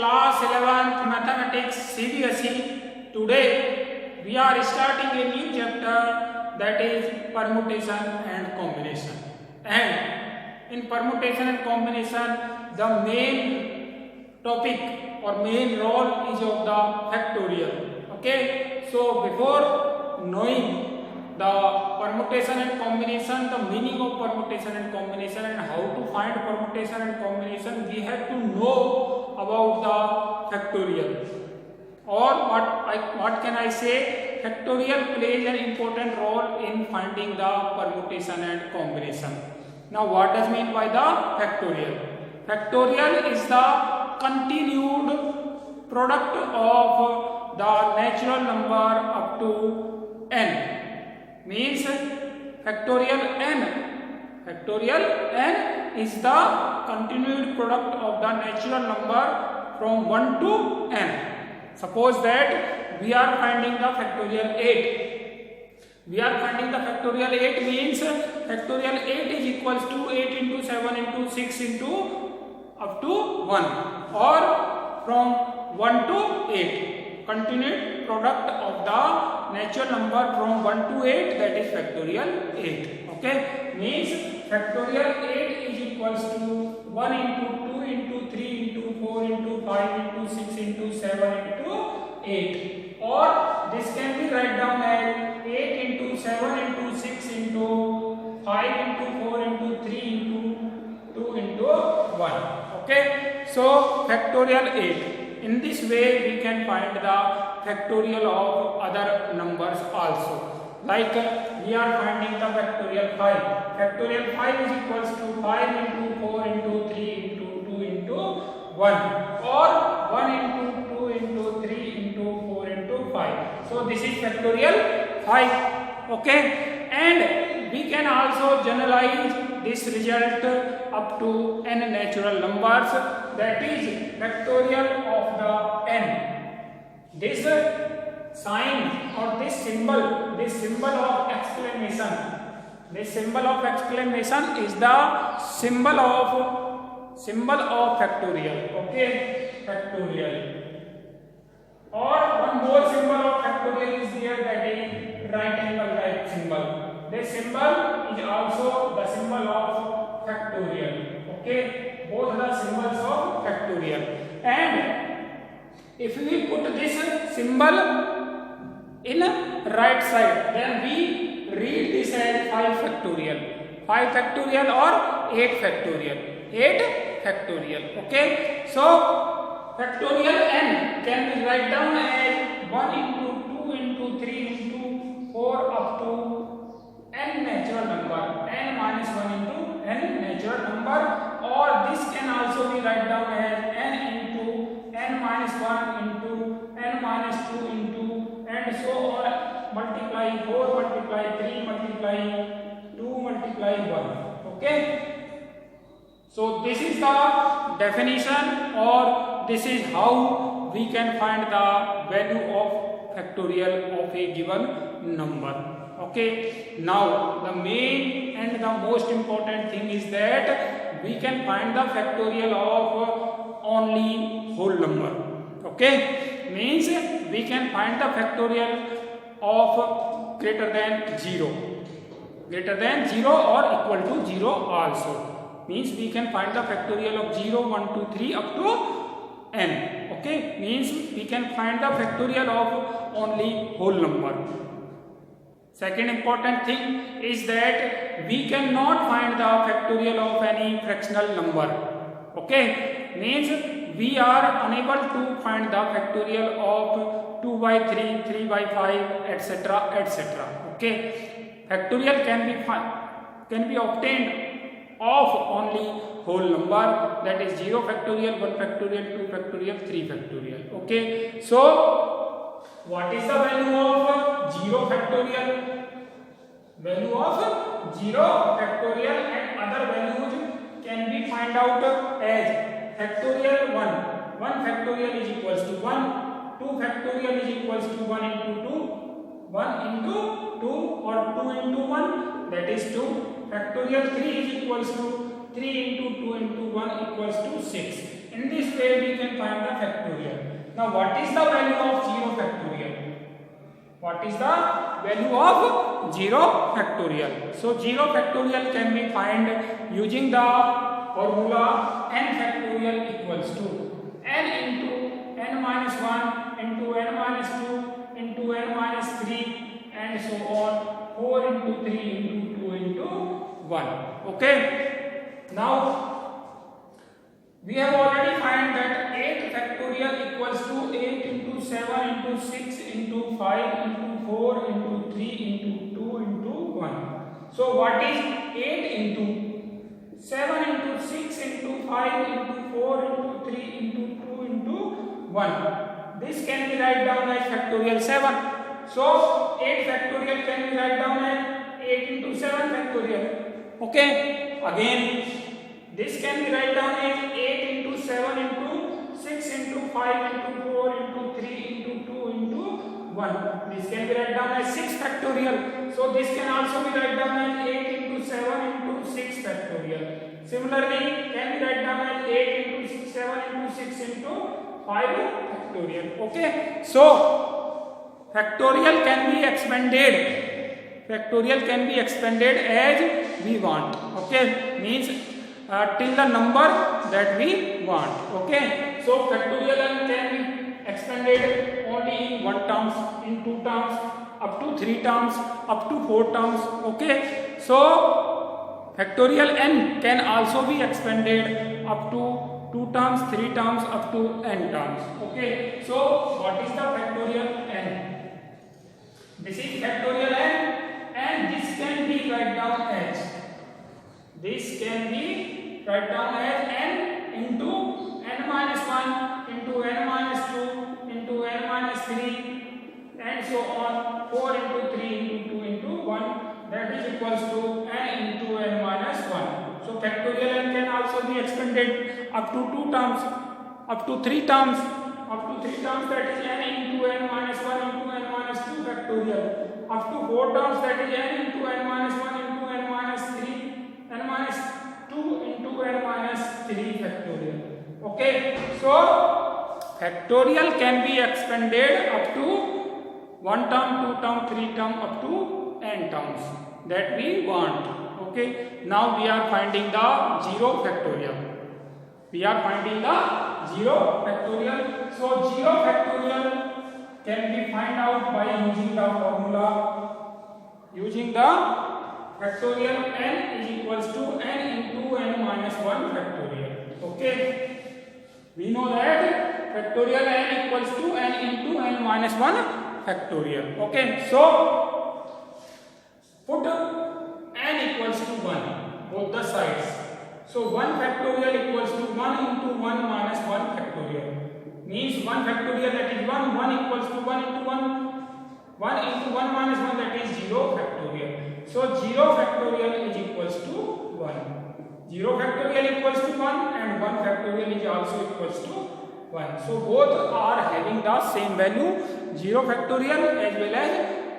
class 11th mathematics CBSE. Today we are starting a new chapter, that is permutation and combination. And in permutation and combination, the main topic or main role is of the factorial. Okay, so before knowing the permutation and combination, the meaning of permutation and combination, and how to find permutation and combination, we have to know about the factorial. Or what can I say? Factorial plays an important role in finding the permutation and combination. Now, what does mean by the factorial? Factorial is the continued product of the natural number up to n. Means factorial n is the continued product of the natural number from 1 to n. Suppose that we are finding the factorial 8. We are finding the factorial 8 means factorial 8 is equals to 8 into 7 into 6 into up to 1, or from 1 to 8. Continued product of the natural number from 1 to 8, that is factorial 8. Okay, means factorial 8 is equals to 1 into 2 into 3 into 4 into 5 into 6 into 7 into 8. Or this can be write down as 8 into 7 into 6 into 5 into 4 into 3 into 2 into 1. Okay, so factorial 8. In this way we can find the factorial of other numbers also. Like we are finding the factorial 5. Factorial 5 is equals to 5 into 4 into 3 into 2 into 1, or 1 into 2 into 3 into 4 into 5. So this is factorial 5. Okay, and we can also generalize this result up to n natural numbers, that is factorial of the n. This sign or this symbol of exclamation, is the symbol of factorial. Okay, factorial. Or one more symbol of factorial is there, that is right angle type symbol. This symbol is also the symbol of factorial. Okay, both the symbols of factorial. And if we put this symbol in right side, then we read this as 5 factorial. 5 factorial or 8 factorial. 8 factorial. Okay, so factorial n can be write down as 1 into 2 into 3 into 4 up to n natural number, n minus 1 into n natural number, or this can also be write down as n into n minus 1 into n minus 2 into, and so on, multiply 4 multiply 3 multiply 2 multiply 1. Okay, so this is the definition, or this is how we can find the value of factorial of a given number. Okay, now the main and the most important thing is that we can find the factorial of only whole number. Okay, means we can find the factorial of greater than 0 or equal to 0 also. Means we can find the factorial of 0, 1, 2, 3 up to n. Okay, means we can find the factorial of only whole number. Second important thing is that we cannot find the factorial of any fractional number. Okay, means we are unable to find the factorial of 2 by 3, 3 by 5, etc., etc. Okay, factorial can be obtained of only whole number, that is 0 factorial, 1 factorial, 2 factorial, 3 factorial. Okay, so what is the value of 0 factorial? Value of 0 factorial and other values can be find out as factorial 1. 1 factorial is equals to 1. 2 factorial is equals to 1 into 2. 1 into 2 or 2 into 1, that is 2. Factorial 3 is equals to 3 into 2 into 1 equals to 6. In this way we can find the factorial. Now what is the value of 0 factorial? What is the value of 0 factorial? So 0 factorial can be found using the formula n factorial equals to n into n minus 1 into n minus 2 into n minus 3 and so on, 4 into 3 into 2 into 1. Okay. Now we have already found that 8 factorial equals to 8 into 7 into 6 into 5 into 4 into 3 into 2 into 1. So what is 8 into 7 into 6 into 5 into 4 into 3 into 2 into 1? This can be write down as factorial 7. So 8 factorial can be write down as 8 into 7 factorial. Okay. Again, this can be write down as 8 into 7 into 6 into 5 into 4 into 3 into 2 into 1. This can be write down as 6 factorial. So this can also be write down as 8 into 7 into 6 factorial. Similarly, can be write down as 8 into 7 into 6 into 5 factorial. Okay. So factorial can be expanded. Factorial can be expanded as we want. Okay. Means till the number that we want. Okay. So factorial can be expanded only in 1 terms, in 2 terms, up to 3 terms, up to 4 terms. Okay. So factorial n can also be expanded up to 2 terms, 3 terms, up to n terms. Okay. So what is the factorial n? This is factorial n, and this can be write down as, this can be write down as n into n minus 1 into n minus 2 into n minus 3 and so on, 4 into 3 into 2 into 1, that is equals to n into n minus 1. So factorial n can also be expanded up to 2 terms, up to 3 terms, that is n into n minus 1 into n minus 2 factorial, up to 4 terms, that is n into n minus 1 into n minus 3, n minus 2 into n minus 3 factorial. Okay. So factorial can be expanded up to 1 term, 2 term, 3 term, up to n terms that we want. Okay. Now we are finding the 0 factorial. We are finding the 0 factorial. So 0 factorial can be find out by using the formula, using the factorial n is equals to n into n minus 1 factorial. Okay. We know that factorial n equals to n into n minus 1 factorial. Okay. So put n equals to 1 both the sides. So 1 factorial equals to 1 into 1 minus 1 factorial. Means 1 factorial, that is 1, 1 equals to 1 into 1, 1 into 1 minus 1, that is 0 factorial. So 0 factorial is equals to 1. 0 factorial equals to 1 and 1 factorial is also equals to 1. So both are having the same value, 0 factorial as well as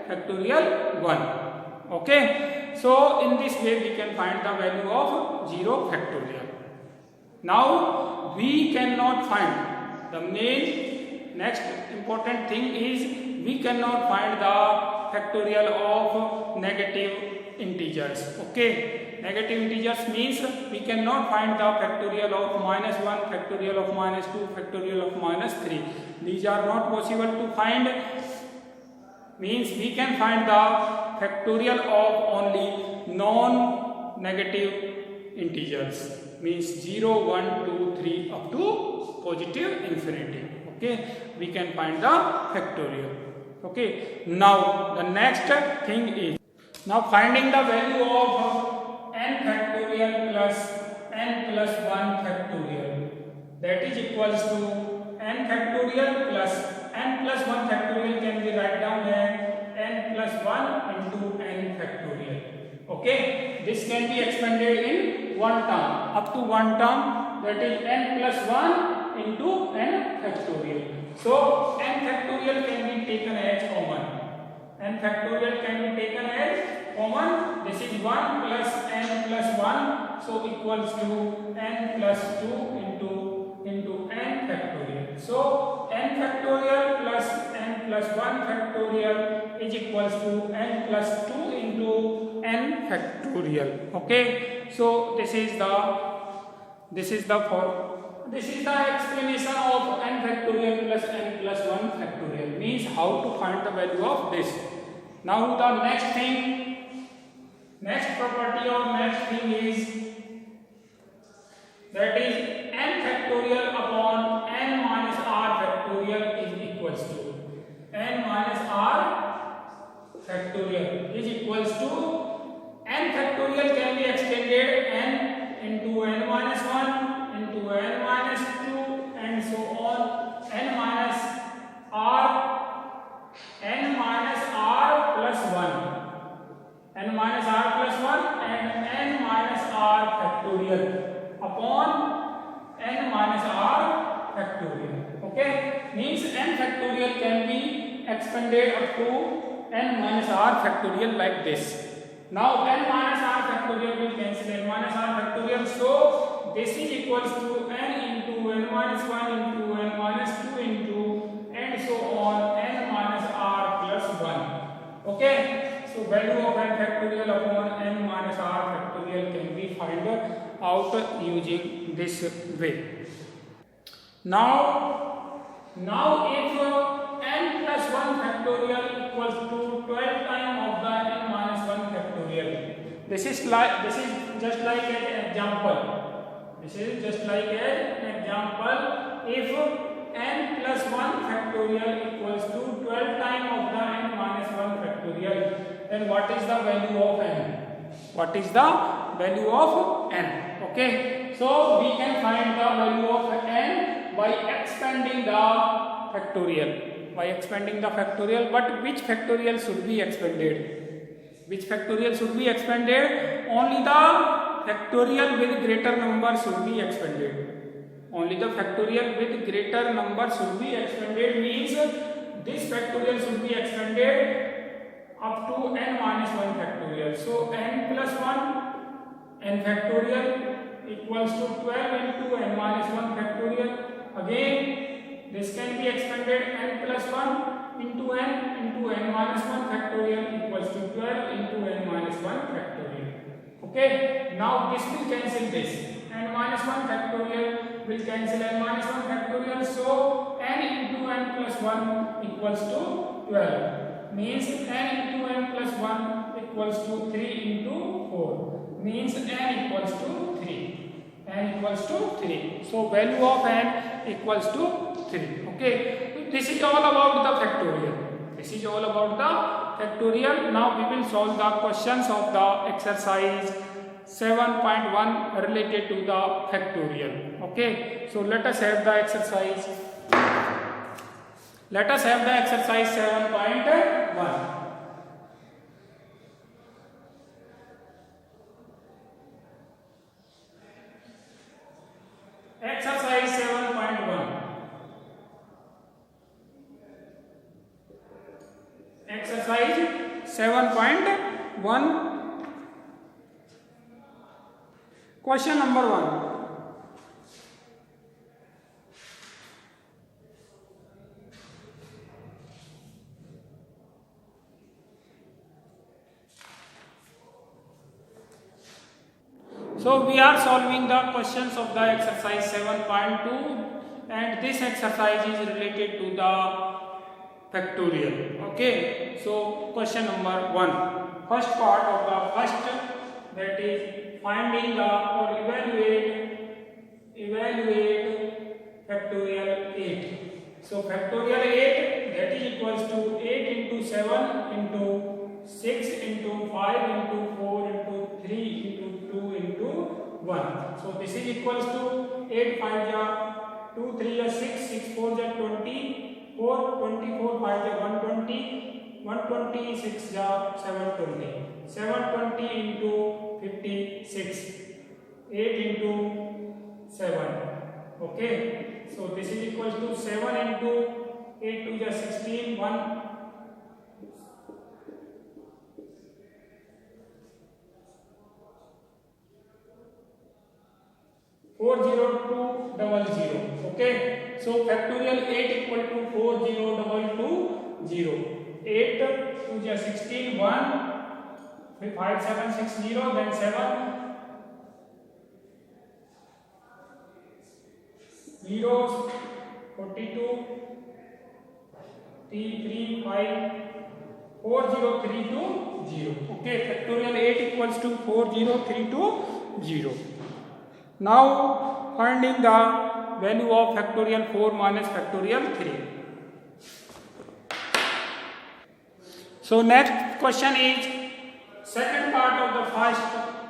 factorial 1. Okay. So in this way we can find the value of 0 factorial. Now we cannot find the main next important thing is we cannot find the factorial of negative integers. Okay. Negative integers means we cannot find the factorial of minus 1, factorial of minus 2, factorial of minus 3. These are not possible to find. Means we can find the factorial of only non-negative integers. Means 0, 1, 2, 3 up to positive infinity. Okay. We can find the factorial. Okay. Now the next thing is now finding the value of n factorial plus n plus 1 factorial, that is equals to n factorial plus n plus 1 factorial can be write down as n plus 1 into n factorial. Okay. This can be expanded in 1 term, up to 1 term, that is n plus 1 into n factorial. So n factorial can be taken as common. N factorial can be taken as common. This is 1 plus n plus 1, so equals to n plus 2 into into n factorial. So n factorial plus n plus 1 factorial is equals to n plus 2 into n factorial. Okay, so this is the explanation of n factorial plus n plus 1 factorial, means how to find the value of this. Now the next property or next thing is, that is n factorial upon n minus r factorial is equals to n minus r factorial is equals to n factorial can be extended n into n minus 1 into n minus 2 and so on, n minus r plus 1, n minus r plus 1 and n minus r factorial upon n minus r factorial. Okay, means n factorial can be expanded up to n minus r factorial like this. Now n minus r factorial will cancel n minus r factorial, so this is equals to n into n minus 1 into n minus 2 into and so on n minus r plus 1. Okay, so value of n factorial upon n minus r factorial can be found out using this way. Now if n plus 1 factorial equals to 12 times of the n minus 1 factorial, this is just like an example. This is just like an example. If n plus 1 factorial equals to 12 times of the n minus 1 factorial, then what is the value of n? What is the value of n? Okay, so we can find the value of n by expanding the factorial. But which factorial should be expanded? Only the factorial with greater number should be expanded. Means this factorial should be expanded up to n minus 1 factorial. So n plus 1 n factorial equals to 12 into n minus 1 factorial. Again this can be expanded n plus 1 into n minus 1 factorial equals to 12 into n minus 1 factorial. Okay, now this will cancel this. N minus 1 factorial will cancel n minus 1 factorial, so n into n plus 1 equals to 12. Means n into n plus 1 equals to 3 into 4. Means n equals to 3. So value of n equals to 3. Okay, this is all about the factorial. Now we will solve the questions of the exercise 7.1 related to the factorial. Okay, so let us have the exercise 7.1. Exercise 7.1. Exercise 7.1. Question number 1. So we are solving the questions of the exercise 7.2 and this exercise is related to the factorial. Okay, so question number 1. First part of the first, that is finding the or evaluate factorial 8. So factorial 8, that is equals to 8 into 7 into 6 into 5 into 4 into 3 into 2 into 1. So this is equals to 8 5 ja 2 3 ja 6 6 4 ja 24 24 5 ja 120 126 ja 720 720 into 56 8 into 7. Okay, so this is equals to 7 into 8 to the 16 1 402 Okay, so factorial 8 equal to 40220. 8 2 is 16, 1 5760, then 7 zeros 42 3 5 4032. Okay, factorial 8 equals to 40320. Now finding the value of factorial 4 minus factorial 3. So next question is second part of the first,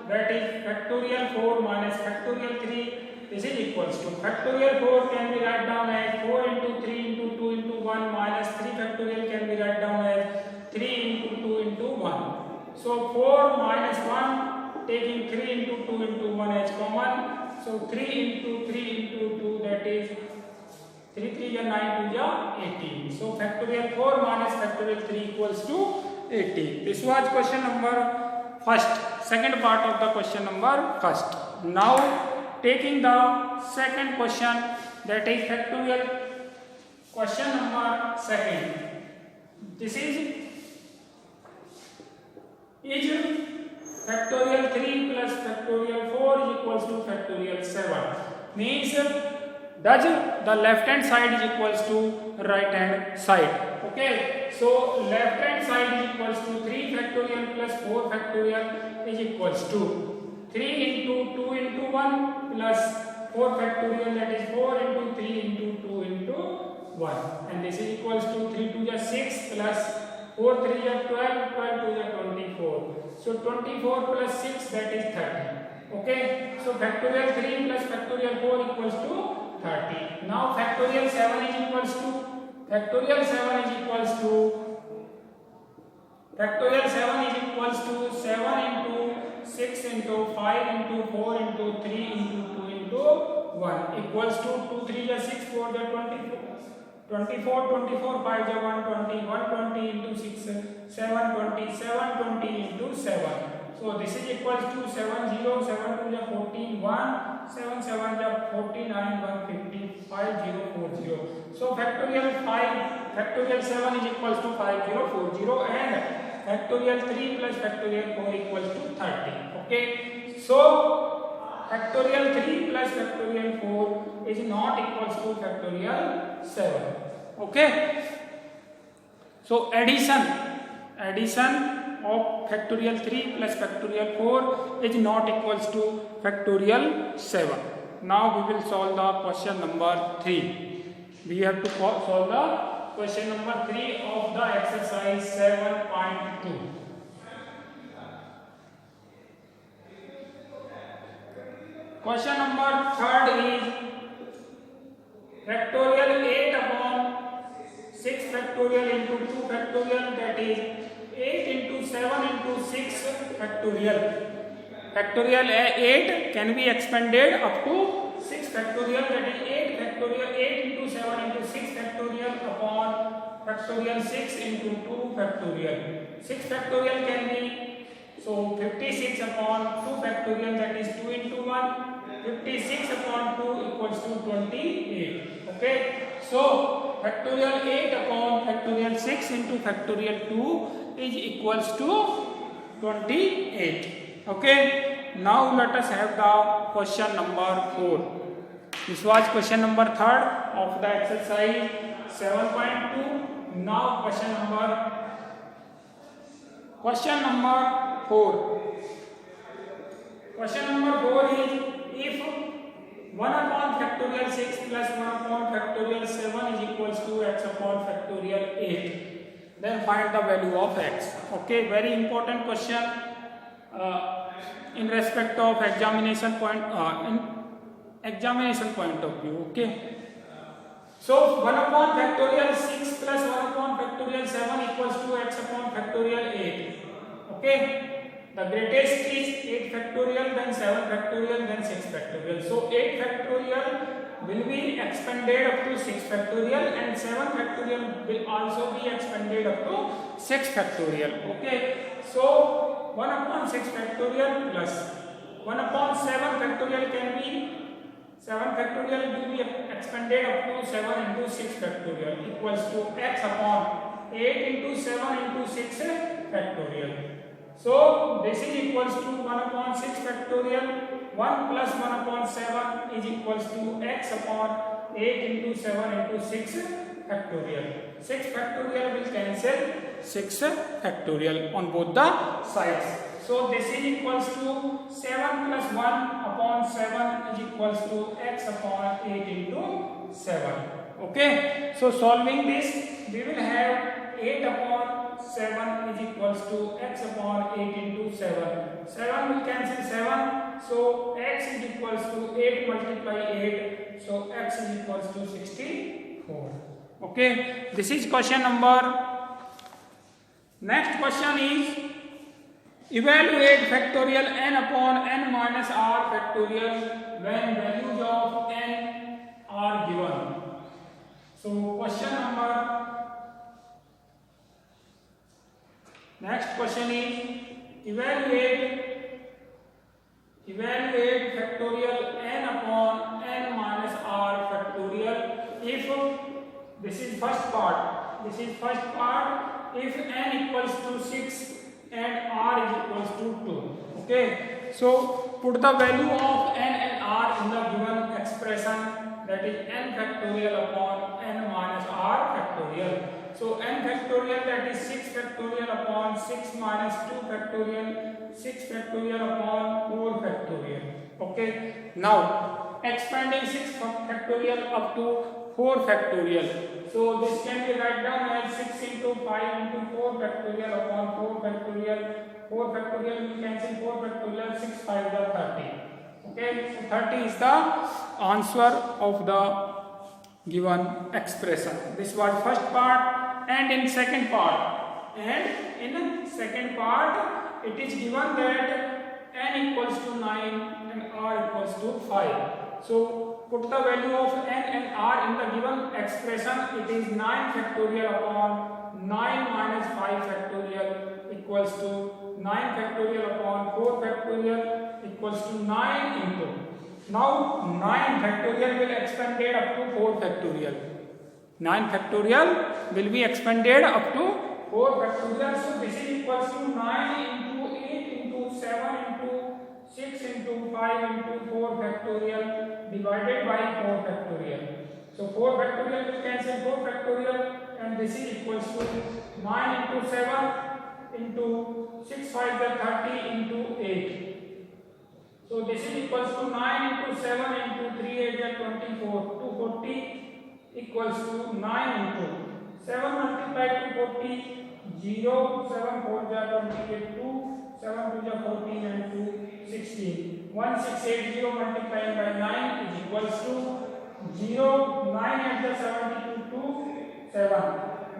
that is factorial 4 minus factorial 3 is equals to factorial 4 can be written down as 4 into 3 into 2 into 1 minus 3 factorial can be written down as 3 into 2 into 1. So 4 minus 1, taking 3 into 2 into 1 as common. So 3 into 3 into 2, that is 3 3 is 9, 2 is 18. So factorial 4 minus factorial 3 equals to 18. This was question number first, second part of the question number first. Now taking the second question, that is factorial question number second. This is factorial 3 plus factorial 4 is equals to factorial 7. Means does the left hand side is equals to right hand side. Okay, so left hand side is equals to 3 factorial plus 4 factorial is equals to 3 into 2 into 1 plus 4 factorial, that is 4 into 3 into 2 into 1, and this is equals to 3 2 is 6 plus 4 3 is 12, 12 2 is 24. So 24 plus 6, that is 30. Okay, so factorial 3 plus factorial 4 equals to 30. Now factorial 7 is equals to 7 into 6 into 5 into 4 into 3 into 2 into 1 equals to 2 3 is 6, 4 is 24, 5 is 120, 120 into 6, 720, 720 into 7. So this is equals to 70, 7 2 is 14, 1, 7 7 is 49, 150, 5040. So factorial 7 is equals to 5040, and factorial 3 plus factorial 4 equals to 30. Okay, so factorial 3 plus factorial 4 is not equals to factorial 7. Okay, so addition of factorial 3 plus factorial 4 is not equals to factorial 7. Now we will solve the question number 3. We have to solve the question number 3 of the exercise 7.2. Question number 3rd is factorial 8 upon 6 factorial into 2 factorial, that is 8 into 7 into 6 factorial. Factorial 8 can be expanded up to 6 factorial, that is 8 factorial, 8 into 7 into 6 factorial upon factorial 6 into 2 factorial. 6 factorial can be, so 56 upon 2 factorial, that is 2 into 1. 56 upon 2 equals to 28. Okay, so factorial 8 upon factorial 6 into factorial 2 is equals to 28. Okay, now let us have the question number 4. This was question number 3rd of the exercise 7.2. Now question number 4. Question number 4 is, if 1 upon factorial 6 plus 1 upon factorial 7 is equals to x upon factorial 8, then find the value of x. Okay, very important question in respect of examination point of view. Okay, so 1 upon factorial 6 plus 1 upon factorial 7 equals to x upon factorial 8. Okay, the greatest is 8 factorial, then 7 factorial, then 6 factorial. So 8 factorial will be expanded up to 6 factorial, and 7 factorial will also be expanded up to 6 factorial. Okay, so 1 upon 6 factorial plus 1 upon 7 factorial can be 7 factorial will be expanded up to 7 into 6 factorial equals to x upon 8 into 7 into 6 factorial. So this is equals to 1 upon 6 factorial. 1 plus 1 upon 7 is equals to x upon 8 into 7 into 6 factorial. 6 factorial will cancel 6 factorial on both the sides. So this is equals to 7 plus 1 upon 7 is equals to x upon 8 into 7. Okay. So solving this, we will have 8 upon 7 is equals to x upon 8 into 7. 7 will cancel 7. So x is equals to 8 multiply 8. So x is equals to 64. Okay. This is question number. Next question is evaluate factorial n upon n minus r factorial when values of n are given. So question number. Next question is evaluate factorial n upon n minus r factorial if this is first part. If n equals to 6 and r is equals to 2. Okay. So put the value of n and r in the given expression, that is n factorial upon n minus r factorial. So n factorial, that is 6 factorial upon 6 minus 2 factorial, 6 factorial upon 4 factorial. Okay. Now expanding 6 factorial up to 4 factorial. So this can be write down as 6 into 5 into 4 factorial upon 4 factorial. 4 factorial will cancel 4 factorial, 6 5 is 30. Okay. So 30 is the answer of the given expression. This was first part. And in second part, it is given that n equals to 9 and r equals to 5. So put the value of n and r in the given expression. It is 9 factorial upon 9 minus 5 factorial equals to 9 factorial upon 4 factorial equals to 9 into. Now 9 factorial will expanded up to 4 factorial. 9 factorial will be expanded up to 4 factorial. So this is equals to 9 into 8 into 7 into 6 into 5 into 4 factorial divided by 4 factorial. So 4 factorial will cancel 4 factorial, and this is equals to 9 into 7 into 6 5 is 30 into 8. So this is equals to 9 into 7 into 3 8 is 24. 240 equals to 9 into 7 multiplied to 40, 0, 7 4 is 28, 2, 7 2 is 14 and 2 16. 1680 multiplied by 9 is equals to 0, 9 at the 72, 2, 7.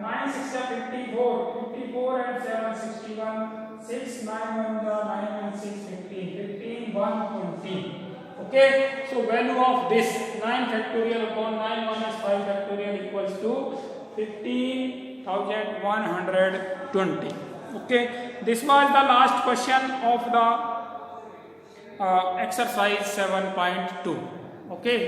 9 6 is 54, 54 and 7 61, 6 9 1 9 and 6 15, 15 1 20. Okay, so value of this 9 factorial upon 9 minus 5 factorial equals to 15,120. Okay, this was the last question of the exercise 7.2. Okay.